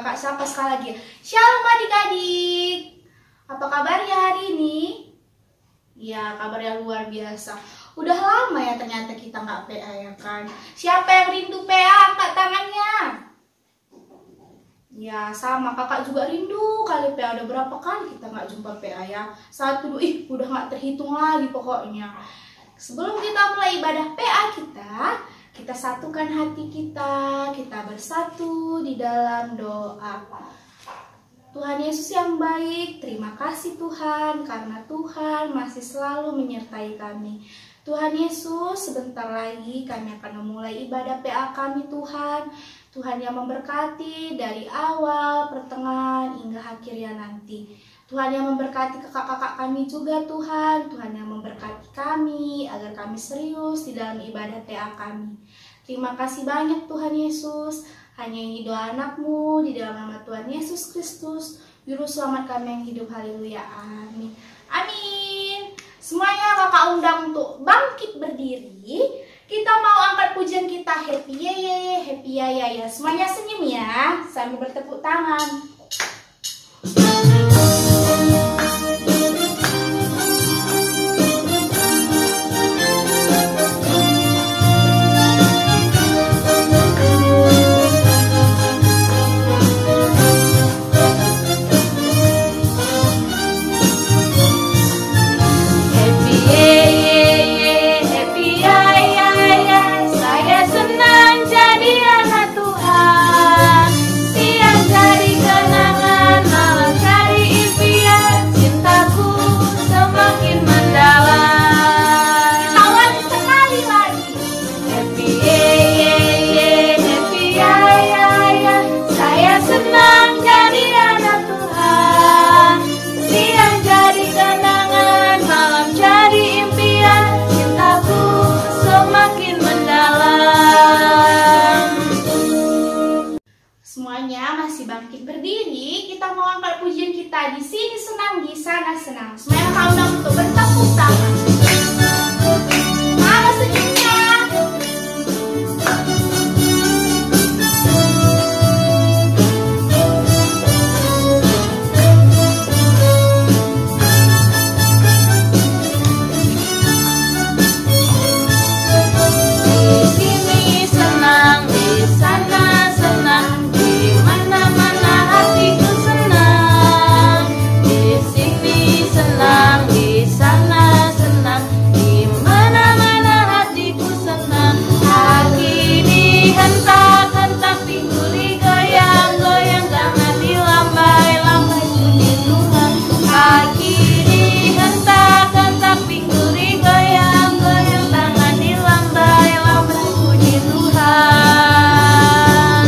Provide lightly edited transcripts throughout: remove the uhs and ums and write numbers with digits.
kakak sapa sekali lagi. Shalom adik-adik. Apa kabarnya hari ini? Ya, kabarnya luar biasa. Udah lama ya ternyata kita nggak PA ya kan. Siapa yang rindu PA? Angkat tangannya. Ya, sama kakak juga rindu kali PA. Udah berapa kali kita nggak jumpa PA ya? 1, 2, udah nggak terhitung lagi pokoknya. Sebelum kita mulai ibadah PA kita satukan hati kita bersatu di dalam doa. Tuhan Yesus yang baik, terima kasih Tuhan karena Tuhan masih selalu menyertai kami. Tuhan Yesus, sebentar lagi kami akan memulai ibadah PA kami Tuhan. Tuhan yang memberkati dari awal, pertengahan, hingga akhirnya nanti. Tuhan yang memberkati kakak-kakak kami juga Tuhan. Tuhan yang memberkati kami agar kami serius di dalam ibadah PA kami. Terima kasih banyak Tuhan Yesus. Hanya ini doa anakmu di dalam nama Tuhan Yesus Kristus. Juru selamat kami yang hidup. Haleluya. Amin. Amin. Semuanya kakak undang untuk bangkit berdiri. Kita mau angkat pujian kita. Happy ye, happy ya. Semuanya senyum ya sambil bertepuk tangan. Bangkit berdiri, kita mau angkat pujian kita. Di sini senang, di sana senang. Semuanya kau undang untuk bertepuk tangan. Mana senyumnya? Di sini senang, di sana senang. Senang, di sana senang, di mana-mana hatiku senang. Kaki dihentak-hentak, pingguli goyang-goyang, tangan dilambai-lambai, puji Tuhan. Kaki dihentak-hentak, pingguli goyang-goyang, tangan dilambai-lambai, puji Tuhan.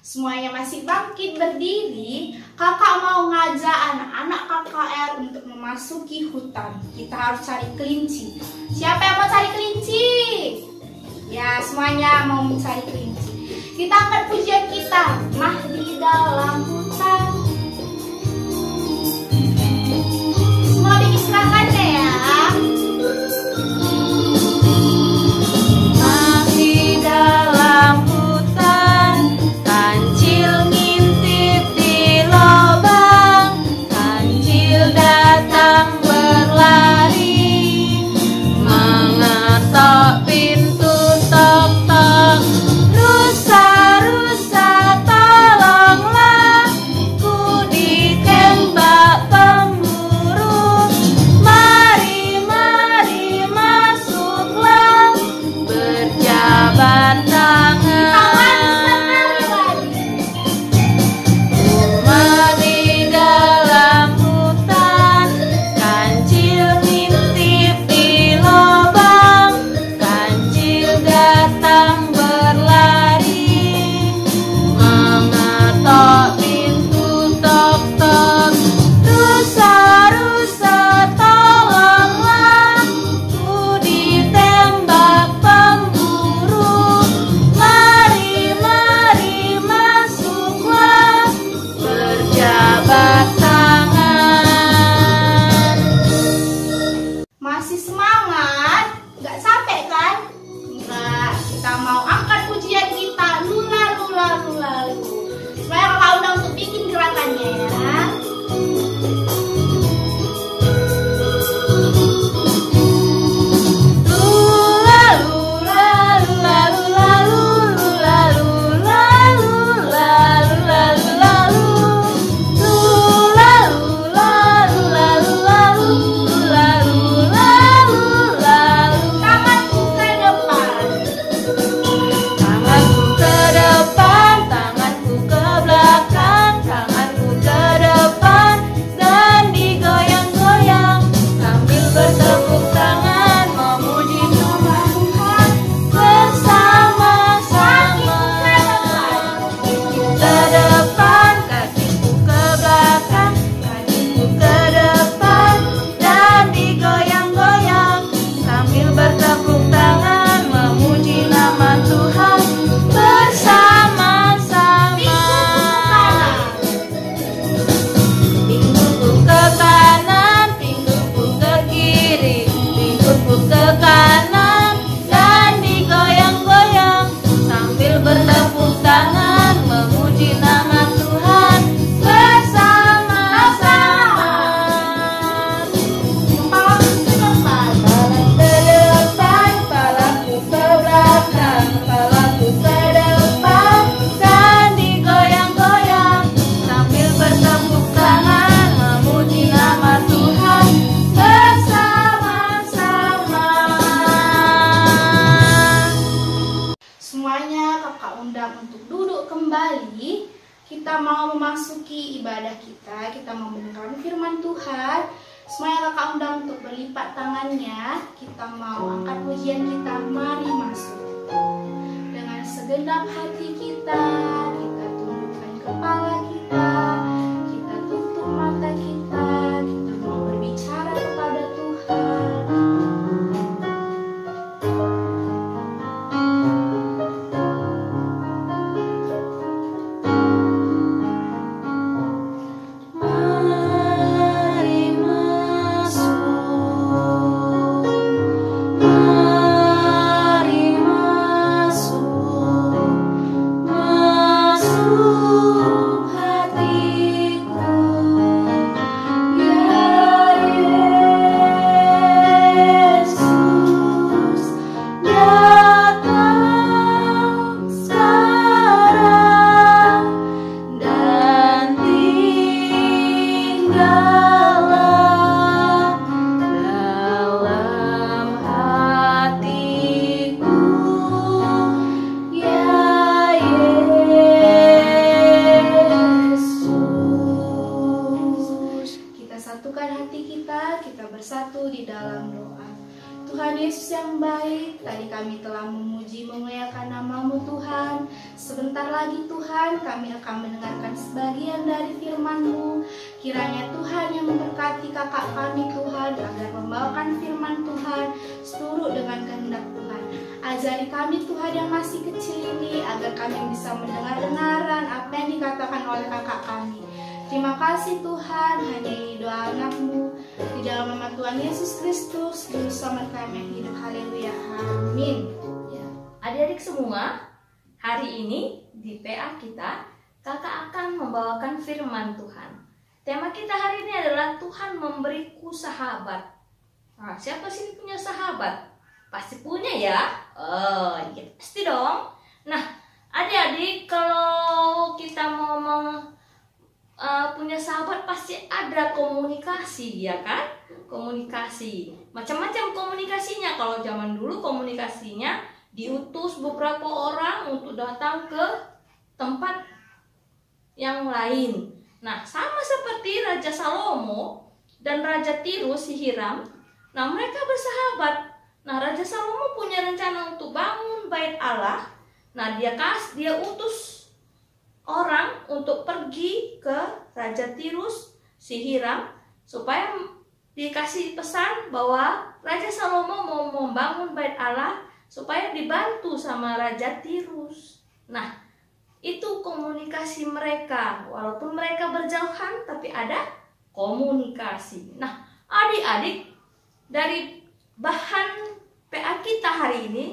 Semuanya masih bangkit berdiri. Kakak mau ngajak anak-anak KKR untuk memasuki hutan. Kita harus cari kelinci. Siapa yang mau cari kelinci? Ya, semuanya mau mencari kelinci. Kita angkat pujian kita. Mah di dalam hutan. Semua diistilahkannya ya. Mah di dalam hutan, kancil ngintip di lobang, kancil datang berlari, mengetok pintu tok-tok. Rusa-rusa tolonglah, ku ditembak pemburu. Mari, mari masuklah, berjabat tangan. Rumah di dalam hutan, kancil ngintip di lobang, kancil datang berlari, mengetok pintu tok-tok. Rusa-rusa tolonglah, ku ditembak pemburu. Mari, mari masuklah, berjabat tangan. Masih semangat? Gak capek kan? Enggak. Kita mau angkat pujian kita. Lula, lula, lula, lula. Supaya undang untuk duduk kembali. Kita mau memasuki ibadah kita. Kita mau mendengarkan firman Tuhan. Semuanya kakak undang untuk berlipat tangannya. Kita mau angkat pujian kita. Mari masuk. Dengan segenap hati kita tundukkan kepala kita tutup mata kita mau berbicara kepada Tuhan. Bersatu di dalam doa. Tuhan Yesus yang baik, tadi kami telah memuji memuliakan nama-Mu Tuhan. Sebentar lagi Tuhan, kami akan mendengarkan sebagian dari firman-Mu. Kiranya Tuhan yang memberkati kakak kami Tuhan, agar membawakan firman Tuhan seturut dengan kehendak Tuhan. Ajari kami Tuhan yang masih kecil ini, agar kami bisa mendengar kebenaran apa yang dikatakan oleh kakak kami. Terima kasih Tuhan, hanya ini doa anak-Mu. Di dalam nama Tuhan Yesus Kristus, Juru Selamat kami yang hidup. Haleluya. Amin. Ya. Adik-adik semua, hari ini di PA kita, kakak akan membawakan firman Tuhan. Tema kita hari ini adalah Tuhan memberiku sahabat. Nah, siapa sih punya sahabat? Pasti punya ya? Oh, ya pasti dong. Nah, adik-adik, kalau kita mau punya sahabat pasti ada komunikasi, ya kan? Komunikasi, macam-macam komunikasinya. Kalau zaman dulu komunikasinya diutus beberapa orang untuk datang ke tempat yang lain. Nah, sama seperti Raja Salomo dan Raja Tirus si Hiram. Nah, mereka bersahabat. Nah, Raja Salomo punya rencana untuk bangun bait Allah. Nah, dia utus orang untuk pergi ke Raja Tirus si Hiram supaya dikasih pesan bahwa Raja Salomo mau membangun bait Allah supaya dibantu sama Raja Tirus. Nah, itu komunikasi mereka. Walaupun mereka berjauhan tapi ada komunikasi. Nah, adik-adik, dari bahan PA kita hari ini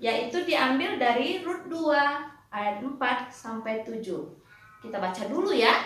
yaitu diambil dari Rut 2 ayat 4 sampai 7. Kita baca dulu ya.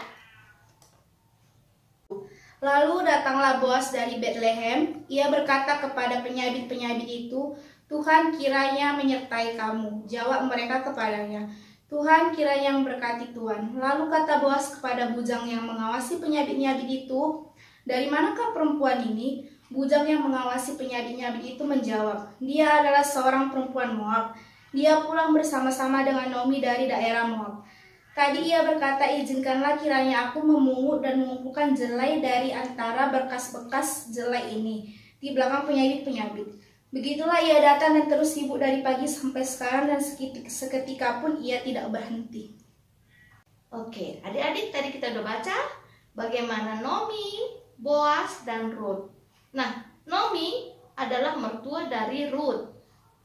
Lalu datanglah Boas dari Betlehem. Ia berkata kepada penyabit-penyabit itu, Tuhan kiranya menyertai kamu. Jawab mereka kepadanya, Tuhan kiranya memberkati Tuhan. Lalu kata Boas kepada bujang yang mengawasi penyabit-penyabit itu, dari manakah perempuan ini? Bujang yang mengawasi penyabit-penyabit itu menjawab, dia adalah seorang perempuan Moab. Dia pulang bersama-sama dengan Naomi dari daerah Moab. Tadi ia berkata, izinkanlah kiranya aku memungut dan mengumpulkan jelai dari antara bekas-bekas jelai ini di belakang penyabit-penyabit. Begitulah ia datang dan terus sibuk dari pagi sampai sekarang, dan seketika pun ia tidak berhenti. Oke, adik-adik, tadi kita udah baca bagaimana Naomi, Boas, dan Rut. Nah, Naomi adalah mertua dari Rut.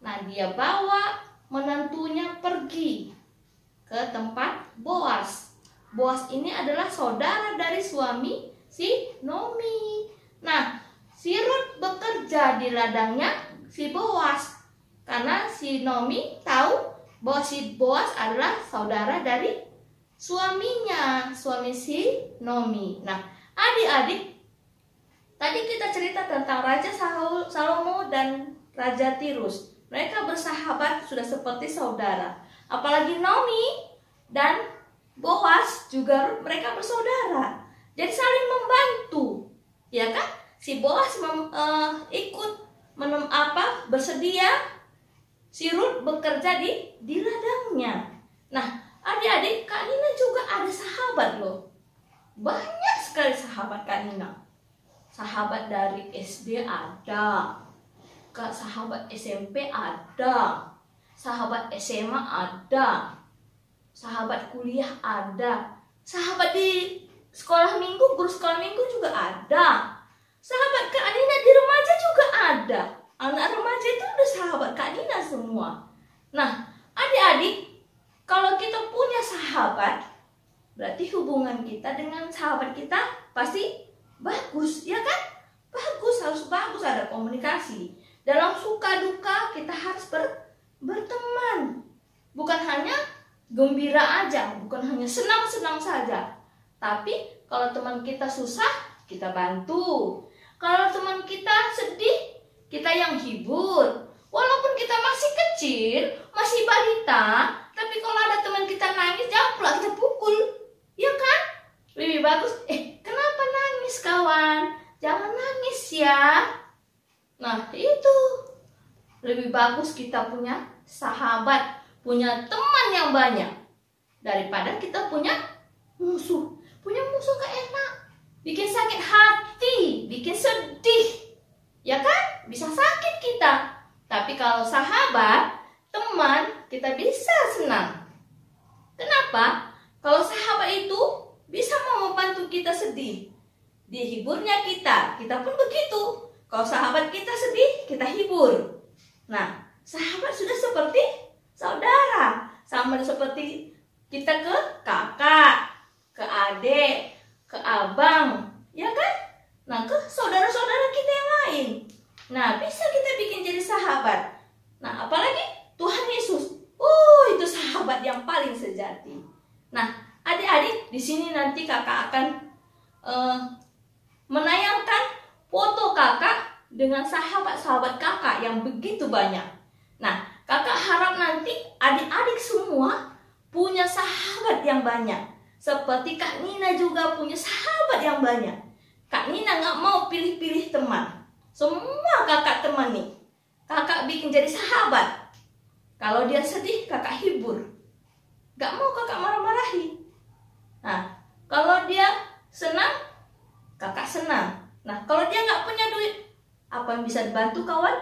Nah, dia bawa menantunya pergi ke tempat Boas. Boas ini adalah saudara dari suami si Naomi. Nah, si Rut bekerja di ladangnya si Boas karena si Naomi tahu bahwa si Boas adalah saudara dari suaminya, suami si Naomi. Nah, adik-adik, tadi kita cerita tentang Raja Salomo dan Raja Tirus. Mereka bersahabat sudah seperti saudara. Apalagi Naomi dan Boas juga mereka bersaudara. Jadi saling membantu, ya kan? Si Boas ikut bersedia. Si Rut bekerja di ladangnya. Nah, adik-adik, Kak Nina juga ada sahabat loh. Banyak sekali sahabat Kak Nina. Sahabat dari SD ada, sahabat SMP ada, sahabat SMA ada, sahabat kuliah ada, sahabat di sekolah minggu, guru sekolah minggu juga ada. Sahabat Kak Nina di remaja juga ada. Anak remaja itu udah sahabat Kak Nina semua. Nah, adik-adik, kalau kita punya sahabat, berarti hubungan kita dengan sahabat kita pasti bagus, ya kan? Bagus, harus bagus, ada komunikasi. Dalam suka duka kita harus berteman. Bukan hanya gembira aja, bukan hanya senang-senang saja. Tapi kalau teman kita susah, kita bantu. Kalau teman kita sedih, kita yang hibur. Walaupun kita masih kecil, masih balita, tapi kalau ada teman kita nangis, jangan pula kita pukul. Ya kan? Lebih bagus, kenapa nangis kawan? Jangan nangis ya. Nah, itu. Lebih bagus kita punya sahabat, punya teman yang banyak, daripada kita punya musuh. Punya musuh gak enak. Bikin sakit hati, bikin sedih. Ya kan? Bisa sakit kita. Tapi kalau sahabat, teman, kita bisa senang. Kenapa? Kalau sahabat itu bisa mau membantu kita sedih, dihiburnya kita pun begitu. Kalau sahabat kita sedih, kita hibur. Nah, sahabat sudah seperti saudara, sama seperti kita ke kakak, ke adik, ke abang, ya kan? Nah, ke saudara-saudara kita yang lain. Nah, bisa kita bikin jadi sahabat. Nah, apalagi Tuhan Yesus. Itu sahabat yang paling sejati. Nah, adik-adik, di sini nanti kakak akan menayangkan foto kakak dengan sahabat-sahabat kakak yang begitu banyak. Nah, kakak harap nanti adik-adik semua punya sahabat yang banyak. Seperti Kak Nina juga punya sahabat yang banyak. Kak Nina nggak mau pilih-pilih teman. Semua kakak temani. Kakak bikin jadi sahabat. Kalau dia sedih, kakak hibur. Gak mau kakak marah-marahi. Nah, kalau dia senang, kakak senang. Nah, kalau dia nggak punya duit, apa yang bisa dibantu kawan?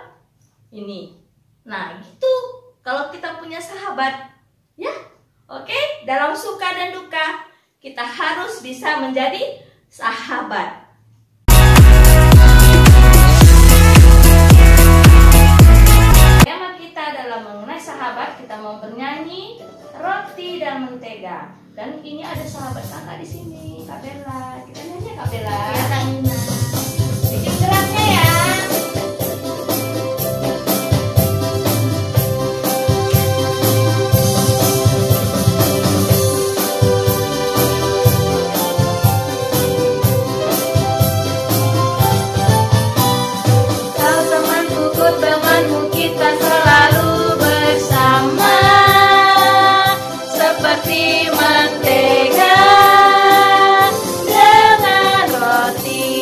Ini. Nah, gitu. Kalau kita punya sahabat, ya, oke. Dalam suka dan duka, kita harus bisa menjadi sahabat. Tema kita adalah mengenai sahabat. Kita mau bernyanyi Roti dan Mentega. Dan ini ada sahabat kakak di sini, Kak Bella. Kita nyanyi Kak Bella. Ya, Kak Nina. Bikin geraknya ya. Kau temanku, ku temanmu, kita selalu bersama. Seperti mentega dengan roti.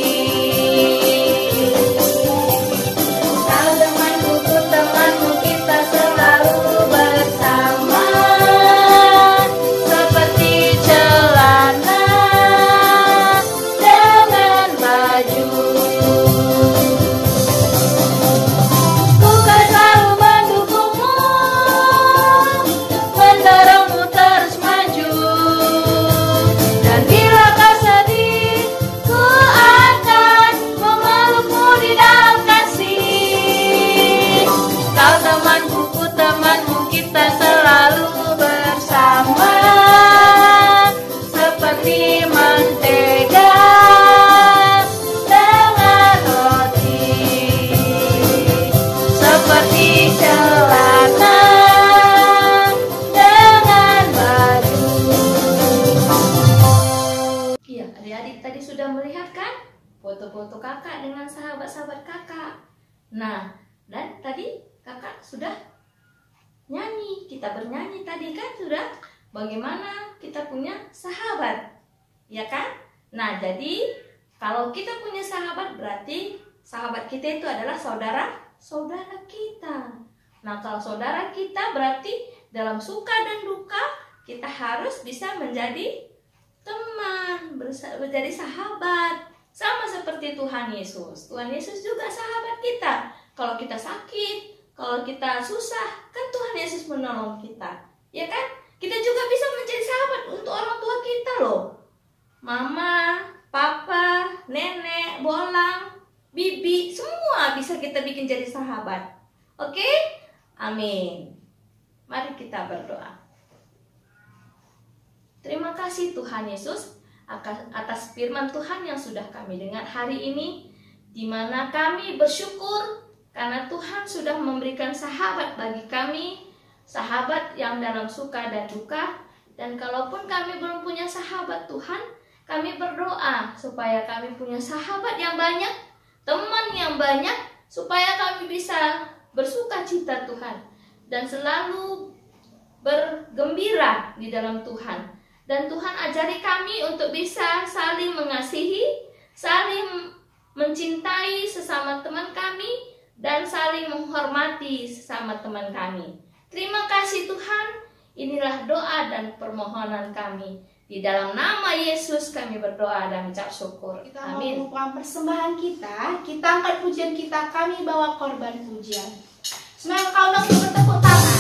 Kau temanku, ku temanmu, kita selalu bersama. Seperti celana dengan baju. Ku kan selalu mendukungmu, mendorongmu terus maju. Dan bila kau sedih, ku akan memelukmu di dalam kasih. Kau temanku, ku temanmu, kita selalu bersama. Seperti mentega dengan roti. Seperti celana dengan baju. Iya, adik-adik tadi sudah melihat kan foto-foto kakak dengan sahabat-sahabat kakak. Nah, dan tadi kakak sudah nyanyi, kita bernyanyi tadi kan sudah bagaimana kita punya sahabat, ya kan? Nah, jadi kalau kita punya sahabat berarti sahabat kita itu adalah saudara kita. Nah, kalau saudara kita berarti dalam suka dan duka kita harus bisa menjadi teman, menjadi sahabat. Sama seperti Tuhan Yesus. Tuhan Yesus juga sahabat kita. Kalau kita sakit, kalau kita susah, kan Tuhan Yesus menolong kita. Ya kan? Kita juga bisa menjadi sahabat untuk orang tua kita loh. Mama, papa, nenek, bolang, bibi, semua bisa kita bikin jadi sahabat. Oke? Amin. Mari kita berdoa. Terima kasih Tuhan Yesus atas firman Tuhan yang sudah kami dengar hari ini, di mana kami bersyukur karena Tuhan sudah memberikan sahabat bagi kami, sahabat yang dalam suka dan duka. Dan kalaupun kami belum punya sahabat Tuhan, kami berdoa supaya kami punya sahabat yang banyak, teman yang banyak, supaya kami bisa bersuka cita Tuhan dan selalu bergembira di dalam Tuhan. Dan Tuhan ajari kami untuk bisa saling mengasihi, saling mencintai sesama teman kami, dan saling menghormati sesama teman kami. Terima kasih Tuhan. Inilah doa dan permohonan kami. Di dalam nama Yesus kami berdoa dan ucap syukur. Kita Amin. mengumpulkan persembahan kita angkat pujian kita, kami bawa korban pujian. Semoga kau dapat bertepuk tangan.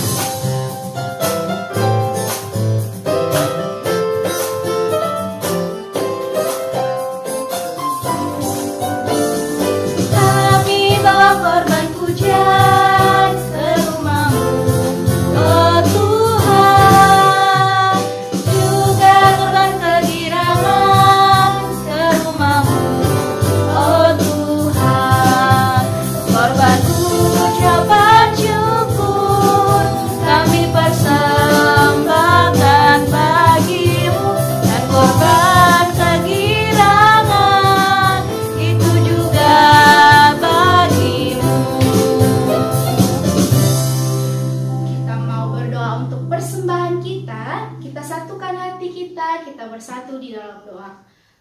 Bersatu di dalam doa.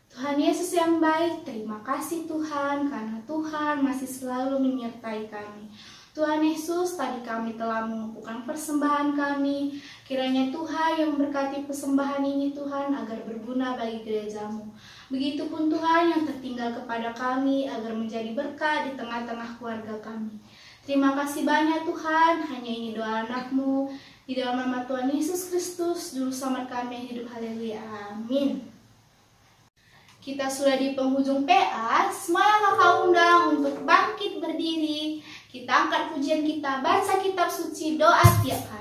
Tuhan Yesus yang baik, terima kasih Tuhan karena Tuhan masih selalu menyertai kami. Tuhan Yesus, tadi kami telah mengumpulkan persembahan kami. Kiranya Tuhan yang memberkati persembahan ini Tuhan agar berguna bagi gerejamu. Begitupun Tuhan yang tertinggal kepada kami agar menjadi berkat di tengah-tengah keluarga kami. Terima kasih banyak Tuhan, hanya ini doa anak-Mu. Di dalam nama Tuhan Yesus Kristus, Juru Selamat kami yang hidup, haleluya, amin. Kita sudah di penghujung PA, semuanya kakak undang untuk bangkit berdiri. Kita angkat pujian kita, baca kitab suci, doa tiap hari.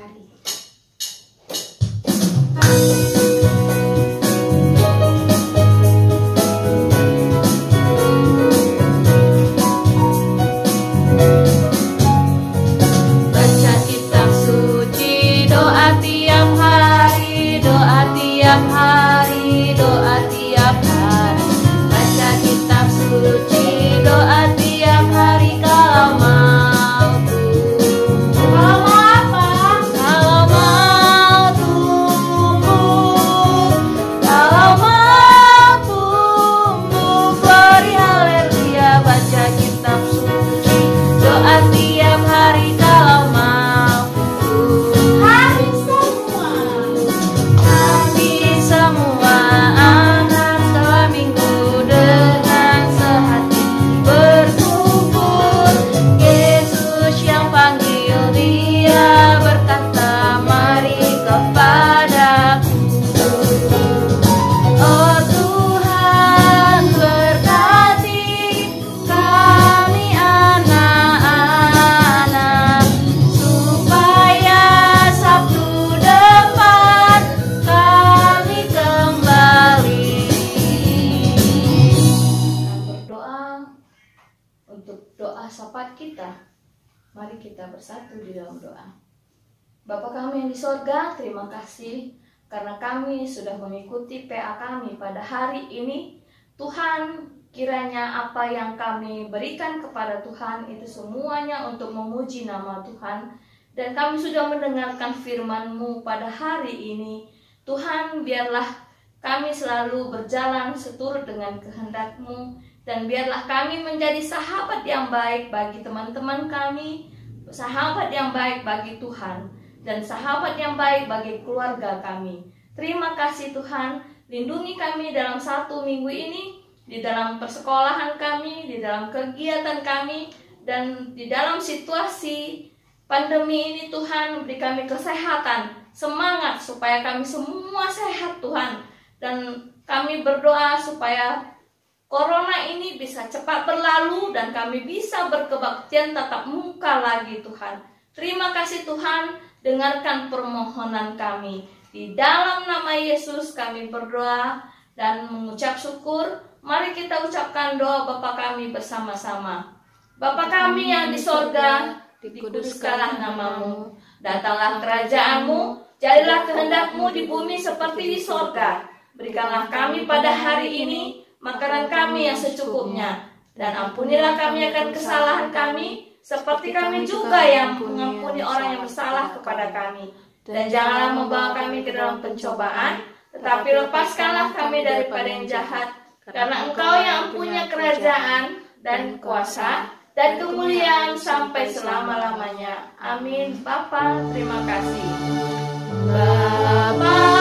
Mari kita bersatu di dalam doa. Bapa kami yang di sorga, terima kasih karena kami sudah mengikuti PA kami pada hari ini. Tuhan, kiranya apa yang kami berikan kepada Tuhan itu semuanya untuk memuji nama Tuhan. Dan kami sudah mendengarkan firman-Mu pada hari ini. Tuhan, biarlah kami selalu berjalan seturut dengan kehendak-Mu. Dan biarlah kami menjadi sahabat yang baik bagi teman-teman kami, sahabat yang baik bagi Tuhan. dan sahabat yang baik bagi keluarga kami. Terima kasih Tuhan, lindungi kami dalam 1 minggu ini, di dalam persekolahan kami, di dalam kegiatan kami, dan di dalam situasi pandemi ini Tuhan, beri kami kesehatan, semangat supaya kami semua sehat Tuhan. Dan kami berdoa supaya corona ini bisa cepat berlalu dan kami bisa berkebaktian tatap muka lagi Tuhan. Terima kasih Tuhan, dengarkan permohonan kami. Di dalam nama Yesus kami berdoa dan mengucap syukur. Mari kita ucapkan doa Bapa kami bersama-sama. Bapa kami yang di sorga, dikuduskanlah namamu. Datanglah kerajaanmu, jadilah kehendak-Mu di bumi seperti di sorga. Berikanlah kami pada hari ini makanan kami yang secukupnya, dan ampunilah kami akan kesalahan kami, seperti kami juga yang mengampuni orang yang bersalah kepada kami. Dan janganlah membawa kami ke dalam pencobaan, tetapi lepaskanlah kami daripada yang jahat, karena Engkau yang punya kerajaan dan kuasa dan kemuliaan sampai selama-lamanya. Amin. Bapa, terima kasih. Bapa